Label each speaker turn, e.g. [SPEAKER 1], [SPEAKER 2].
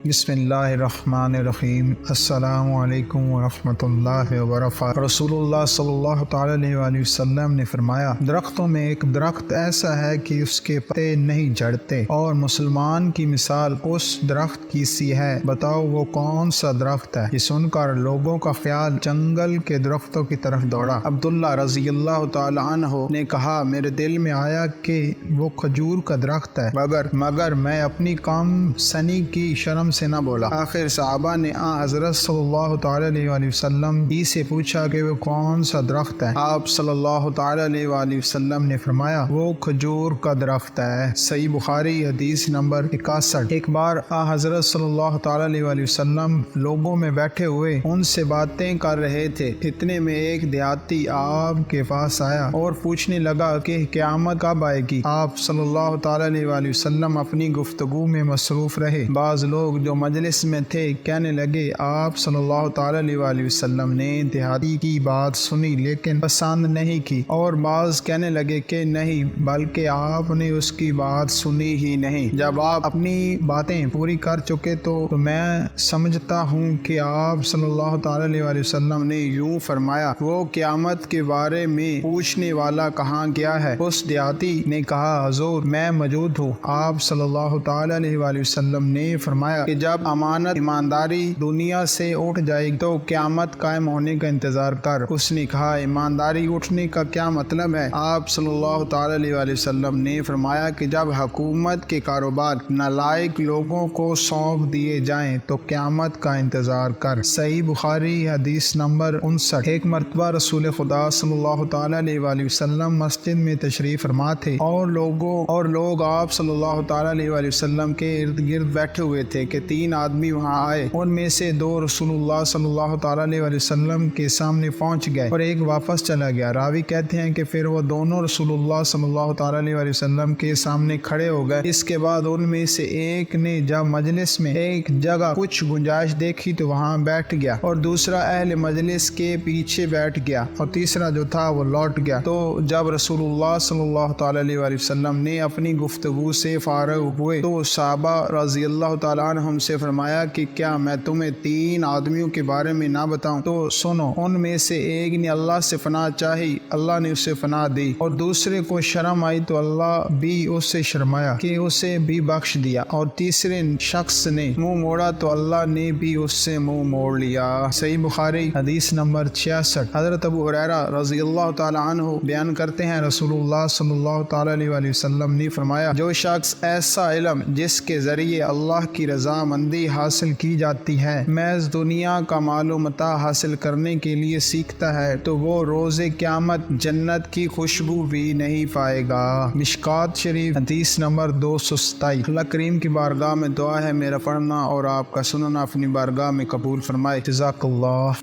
[SPEAKER 1] بسم اللہ الرحمن الرحیم۔ السلام علیکم ورحمۃ اللہ وبرکاتہ۔ رسول اللہ صلی اللہ تعالیٰ علیہ وآلہ وسلم نے فرمایا، درختوں میں ایک درخت ایسا ہے کہ اس کے پتے نہیں جھڑتے، اور مسلمان کی مثال اس درخت کی سی ہے، بتاؤ وہ کون سا درخت ہے؟ یہ سن کر لوگوں کا خیال جنگل کے درختوں کی طرف دوڑا۔ عبداللہ رضی اللہ تعالیٰ عنہ نے کہا، میرے دل میں آیا کہ وہ کھجور کا درخت ہے، مگر میں اپنی کام سنی کی شرم سے نہ بولا۔ آخر صحابہ نے حضرت صلی اللہ تعالیٰ علیہ وآلہ وسلم ہی سے پوچھا کہ وہ کون سا درخت ہے؟ آپ صلی اللہ تعالیٰ علیہ وآلہ وسلم نے فرمایا، وہ کھجور کا درخت ہے۔ صحیح بخاری حدیث نمبر 61۔ ایک بار حضرت صلی اللہ تعالیٰ علیہ وآلہ وسلم لوگوں میں بیٹھے ہوئے ان سے باتیں کر رہے تھے، اتنے میں ایک دیہاتی آپ کے پاس آیا اور پوچھنے لگا کہ قیامت کب آئے گی؟ آپ صلی اللہ تعالیٰ علیہ وآلہ وسلم اپنی گفتگو میں مصروف رہے۔ بعض لوگ جو مجلس میں تھے کہنے لگے، آپ صلی اللہ تعالیٰ علیہ وآلہ وسلم نے دیہاتی کی بات سنی لیکن پسند نہیں کی، اور بعض کہنے لگے کہ نہیں، بلکہ آپ نے اس کی بات سنی ہی نہیں۔ جب آپ اپنی باتیں پوری کر چکے تو میں سمجھتا ہوں کہ آپ صلی اللہ تعالیٰ علیہ وآلہ وسلم نے یوں فرمایا، وہ قیامت کے بارے میں پوچھنے والا کہاں گیا ہے؟ اس دیہاتی نے کہا، حضور میں موجود ہوں۔ آپ صلی اللہ تعالیٰ علیہ وآلہ وسلم نے فرمایا کہ جب امانت ایمانداری دنیا سے اٹھ جائے گی تو قیامت قائم ہونے کا انتظار کر۔ اس نے کہا، ایمانداری اٹھنے کا کیا مطلب ہے؟ آپ صلی اللہ تعالیٰ علیہ وآلہ وسلم نے فرمایا کہ جب حکومت کے کاروبار نالائق لوگوں کو سونپ دیے جائیں تو قیامت کا انتظار کر۔ صحیح بخاری حدیث نمبر 59۔ ایک مرتبہ رسول خدا صلی اللہ تعالیٰ علیہ وآلہ وسلم مسجد میں تشریف فرما تھے، اور لوگ آپ صلی اللہ تعالیٰ علیہ وآلہ وسلم کے ارد گرد بیٹھے ہوئے تھے کہ تین آدمی وہاں آئے۔ ان میں سے دو رسول اللہ صلی اللہ تعالیٰ علیہ وآلہ وسلم کے سامنے پہنچ گئے اور ایک واپس چلا گیا۔ راوی کہتے ہیں کہ پھر وہ دونوں رسول اللہ صلی اللہ تعالیٰ علیہ وآلہ وسلم کے سامنے کھڑے ہو گئے۔ اس کے بعد ان میں سے ایک نے جب مجلس میں ایک جگہ کچھ گنجائش دیکھی تو وہاں بیٹھ گیا، اور دوسرا اہل مجلس کے پیچھے بیٹھ گیا، اور تیسرا جو تھا وہ لوٹ گیا۔ تو جب رسول اللہ صلی اللہ تعالیٰ علیہ وآلہ وسلم نے اپنی گفتگو سے فارغ ہوئے تو صحابہ رضی اللہ تعالیٰ عنہم سے فرمایا کہ کیا میں تمہیں تین آدمیوں کے بارے میں نہ بتاؤں؟ تو سنو، ان میں سے ایک نے اللہ سے پناہ چاہی، اللہ نے اسے پناہ دی، اور دوسرے کو شرم آئی تو اللہ بھی اس سے شرمایا کہ اسے بھی بخش دیا، اور تیسرے شخص نے منہ موڑا تو اللہ نے بھی اس سے منہ موڑ لیا۔ صحیح بخاری حدیث نمبر 66۔ حضرت ابو ہریرہ رضی اللہ تعالیٰ عنہ بیان کرتے ہیں، رسول اللہ صلی اللہ تعالیٰ علیہ وآلہ وسلم نے فرمایا، جو شخص ایسا علم جس کے ذریعے اللہ کی رضامندی حاصل کی جاتی ہے محض دنیا کا مال و متاع حاصل کرنے کے لیے سیکھتا ہے تو وہ روز قیامت جنت کی خوشبو بھی نہیں پائے گا۔ مشکات شریف حدیث نمبر 227۔ اللہ کریم کی بارگاہ میں دعا ہے، میرا پڑھنا اور آپ کا سننا اپنی بارگاہ میں قبول فرمائے۔ جزاک اللہ۔